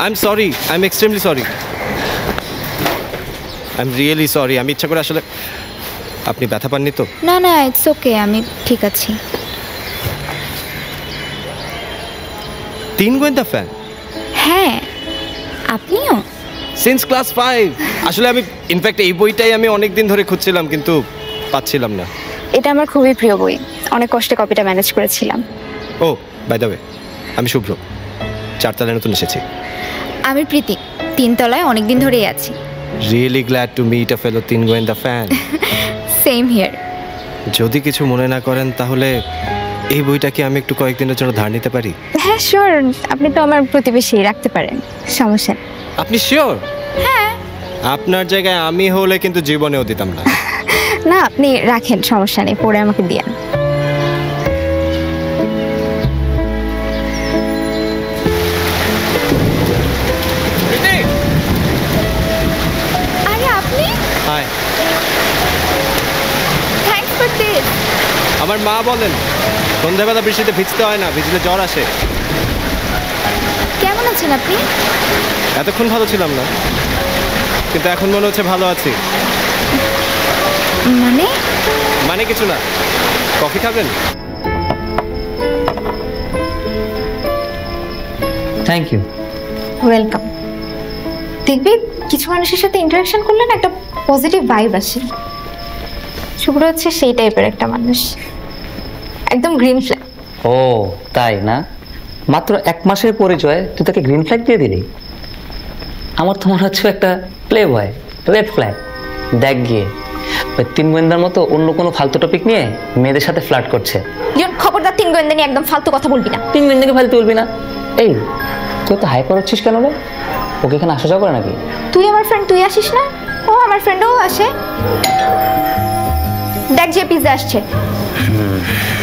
I am sorry, I am extremely sorry, I am really sorry. আমি ইচ্ছা করে আসলে, আপনি ব্যথা পাননি তো? না না, ইটস ওকে, আমি ঠিক আছি। 3 গোয়েন্দা ফ্যান? হ্যাঁ, আপনিও? Since class 5। আসলে আমি ইনফ্যাক্ট এই বইটাই আমি অনেক দিন ধরে খুঁজছিলাম, কিন্তু পাচ্ছিলাম না। এটা আমার খুবই প্রিয় বই, অনেক কষ্টে কপিটা ম্যানেজ করেছিলাম। ও বাই দ্য ওয়ে, আমি শুভ্র, 4 তলায় নতুন এসেছি। আমি প্রীতি, 3 তলায় অনেক দিন ধরেই আছি। রিয়েলি গ্ল্যাড টু মিট আ ফেলো 3 গোয়েন্দা ফ্যান। Same here. যদি কিছু মনে না করেন তাহলে এই বইটা কি আমি একটু কয়েকদিনের জন্য ধার নিতে পারি? হ্যাঁ শিওর, আপনি তো আমার প্রতিবেশী, রাখতে পারেন, সমস্যা নেই। আপনি শিওর? হ্যাঁ। আপনার জায়গায় আমি হলে কিন্তু জীবনেও দিতাম না। না, আপনি রাখেন, সমস্যা নেই, পরে আমাকে দিয়েন। আরে আপনি? হাই। Thanks for this. আমার মা বলেন সন্ধ্যাবেলা বৃষ্টিতে ভিজতে হয় না, ভিজলে জ্বর আসে। কেমন আছেন আপনি? এতক্ষণ ভালো ছিলাম না, কিন্তু এখন মনে হচ্ছে ভালো আছি। মানে? মানে কিছু না। কফি খাবেন? Thank you. ওয়েলকাম। দেখবি কিছু মানুষের সাথে ইন্টারাকশন করলে না একটা পজিটিভ ভাইব আসে। শুভ্র হচ্ছে সেই টাইপের একটা মানুষ, একদম গ্রিন ফ্ল্যাগ। ও তাই না? মাত্র 1 মাসের পরিচয় তুই তাকে গ্রিন ফ্ল্যাগ দিয়ে দিলি? আমার তো মনে হচ্ছে একটা প্লে বয়, রেড ফ্ল্যাগ। দেখ গিয়ে ওই 3 গোয়েন্দার মতো অন্য কোনো ফালতু টপিক নিয়ে মেয়েদের সাথে ফ্লার্ট করছে। খবরদার 3 গোয়েন্দা নিয়ে একদম ফালতু কথা বলবি না। 3 গোয়েন্দাকে ফালতু বলবি না। এই তুই তো হাইপার হচ্ছিস কেন রে? ওকে এখানে আসা যাওয়া করে নাকি? তুই আমার ফ্রেন্ড, তুই আসিস না? ও আমার ফ্রেন্ড, ও আসে। দেখ যে পিজ্জা আসছে।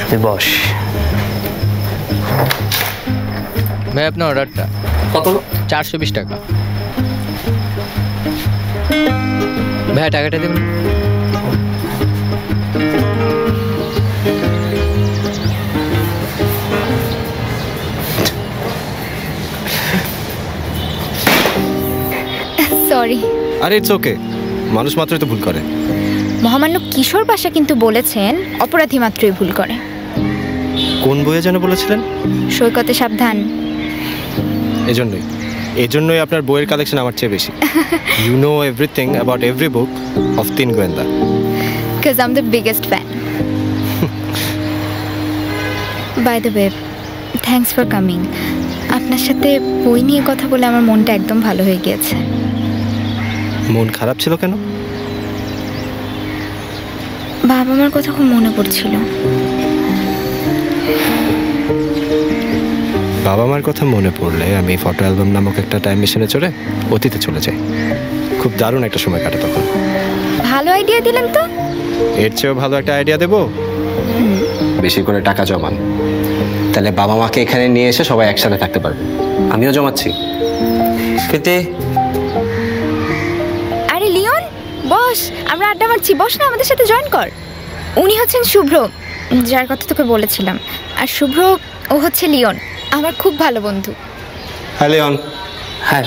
তুই বস। ভাই আপনার অর্ডারটা কত? 420 টাকা। ভাই টাকাটা দেবেন। সরি। আরে ইটস ওকে, মানুষ মাত্রই তো ভুল করে। মহামান্য কিশোর পাশা কিন্তু বলেছেন অপরাধী মাত্রই ভুল করে। কোন বইয়ে যেন বলেছিলেন? সৈকতে সাবধান। এজন্যই আপনার বইয়ের কালেকশন আমার চেয়ে বেশি। You know everything about every book of 3 গোয়েন্দা। Because I'm the biggest fan. By the way, thanks for coming. আপনার সাথে বই নিয়ে কথা বলে আমার মনটা একদম ভালো হয়ে গিয়েছে। মন খারাপ ছিল কেন? বাবা মার কথা খুব মনে পড়ছিল। বাবা মার কথা মনে পড়লে আমি ফটো অ্যালবাম নামক একটা টাইম মেশিনে চড়ে অতীতে চলে যাই। খুব দারুণ একটা সময় কাটে তখন। ভালো আইডিয়া দিলেন তো। এর চেয়েও ভালো একটা আইডিয়া দেবো। বেশি করে টাকা জমান, তাহলে বাবা মাকে এখানে নিয়ে এসে সবাই একসাথে থাকতে পারবে। আমিও জমাচ্ছি। প্রীতি। আরে লিওন, বস, আমরা আড্ডা মারছি, বস না আমাদের সাথে জয়েন কর। উনি হচ্ছেন শুভ্র, যার কথা তোকে বলেছিলাম। আর শুভ্র, ও হচ্ছে লিওন, আমার খুব ভালো বন্ধু। হ্যাঁ লিওন। হ্যাঁ।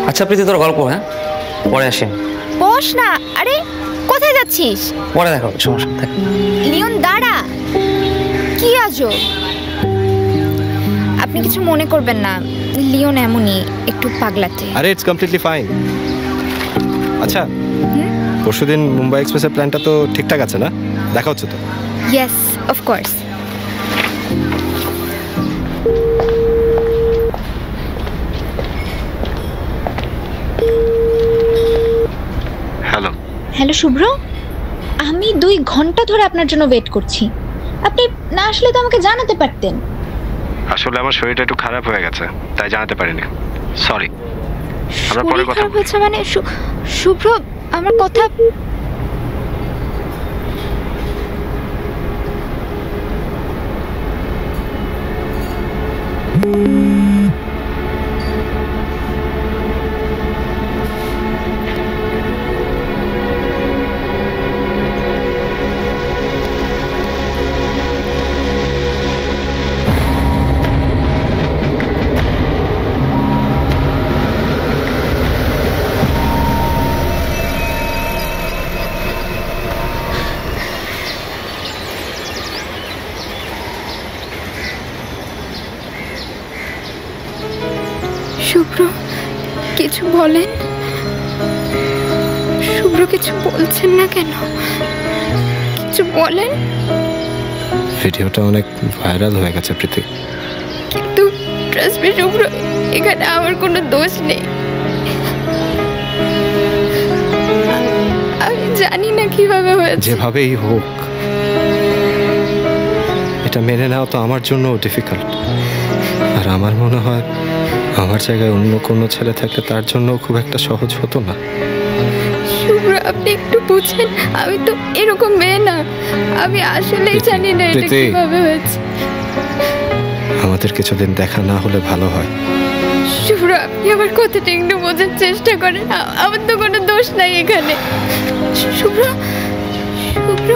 আচ্ছা প্রীতি, তোর গল্প হ্যাঁ পরে আসেন। বস না। আরে কোথায় যাচ্ছিস? পরে দেখো, সমস্যা থাক। লিওন দাঁড়া, কি আজব। আপনি কিছু মনে করবেন না, লিওন এমনই একটু পাগলাটে। আরে ইটস কমপ্লিটলি ফাইন। আচ্ছা, পরশুদিন মুম্বাই এক্সপ্রেসের প্ল্যানটা তো ঠিকঠাক আছে না? দেখা হচ্ছে তো? Yes, of course. Hello. Hello Shubhro, আমি 2 ঘন্টা ধরে আপনার জন্য ওয়েট করছি। আপনি না আসলে তো আমাকে জানাতে পারতেন। আসলে আমার শরীরটা একটু খারাপ হয়ে গেছে, তাই জানাতে পারিনি। সরি। আমরা পরে শরীর কথা খারাপ হয়েছে মানে? শুভ্র, আমার কথা। শুভ্র কিছু বলেন। শুভ্র কিছু বলছেন না কেন? কিছু বলেন। ভিডিওটা অনেক ভাইরাল হয়ে গেছে প্রীতি। কিন্তু ট্রাস্ট মি শুভ্র, এখানে আমার কোনো দোষ নেই। আমি জানি না কিভাবে হয়েছে। যেভাবেই হোক এটা মেনে নেওয়া তো আমার জন্য ডিফিকাল্ট। আর আমার মনে হয় আমার জায়গায় অন্য কোনো ছেলে থাকলে তার জন্য খুব একটা সহজ হতো না। শুভ্র আপনি একটু বুঝেন, আমি তো এরকম মেয়ে না। আমি আসলেই জানি না এটা প্রীতি, কিভাবে হয়েছে। আমাদের কিছুদিন দেখা না হলে ভালো হয়। শুভ্র আপনি আমার কথাটা একটু বোঝার চেষ্টা করেন। আমার তো কোনো দোষ নাই এখানে। শুভ্র, শুভ্র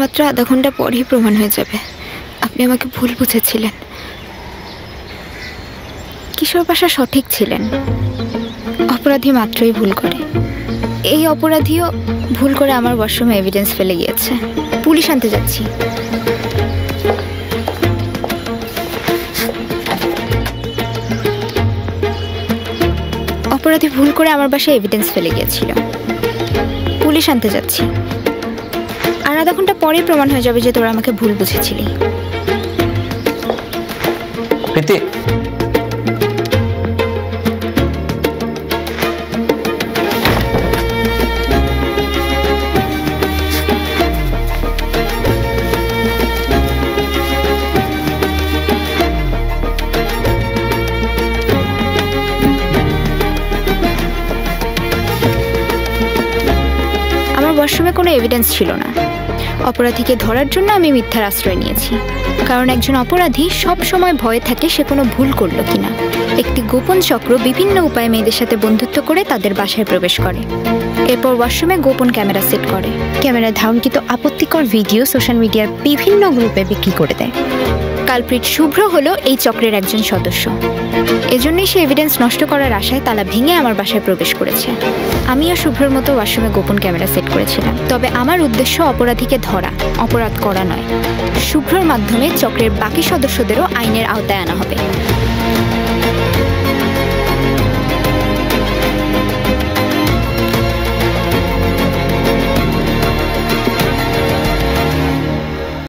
মাত্র আধা ঘন্টা পরেই প্রমাণ হয়ে যাবে আপনি আমাকে ভুল বুঝেছিলেন। কিশোর পাশা সঠিক ছিলেন। অপরাধী মাত্রই ভুল করে। এই অপরাধীও ভুল করে আমার ওয়াশরুমে এভিডেন্স ফেলে গিয়েছে। পুলিশ আনতে যাচ্ছি। অপরাধী ভুল করে আমার বাসায় এভিডেন্স ফেলে গিয়েছিল। পুলিশ আনতে যাচ্ছি। আর আধা ঘন্টা পরে প্রমাণ হয়ে যাবে যে তোরা আমাকে ভুল বুঝেছিলি। প্রীতি, আমার ওয়াশরুমে কোনো এভিডেন্স ছিল না। অপরাধীকে ধরার জন্য আমি মিথ্যার আশ্রয় নিয়েছি। কারণ একজন অপরাধী সব সময় ভয়ে থাকে সে কোনো ভুল করলো কিনা। একটি গোপন চক্র বিভিন্ন উপায়ে মেয়েদের সাথে বন্ধুত্ব করে তাদের বাসায় প্রবেশ করে। এরপর ওয়াশরুমে গোপন ক্যামেরা সেট করে। ক্যামেরায় ধারণকৃত আপত্তিকর ভিডিও সোশ্যাল মিডিয়ার বিভিন্ন গ্রুপে বিক্রি করে দেয়। কালপ্রিট শুভ্র হলো এই চক্রের একজন সদস্য। এজন্যই সে এভিডেন্স নষ্ট করার আশায় তালা ভেঙে আমার বাসায় প্রবেশ করেছে। আমিও শুভ্রর মতো ওয়াশরুমে গোপন ক্যামেরা সেট করেছিলাম। তবে আমার উদ্দেশ্য অপরাধীকে ধরা, অপরাধ করা নয়। শুভ্রর মাধ্যমে চক্রের বাকি সদস্যদেরও আইনের আওতায় আনা হবে।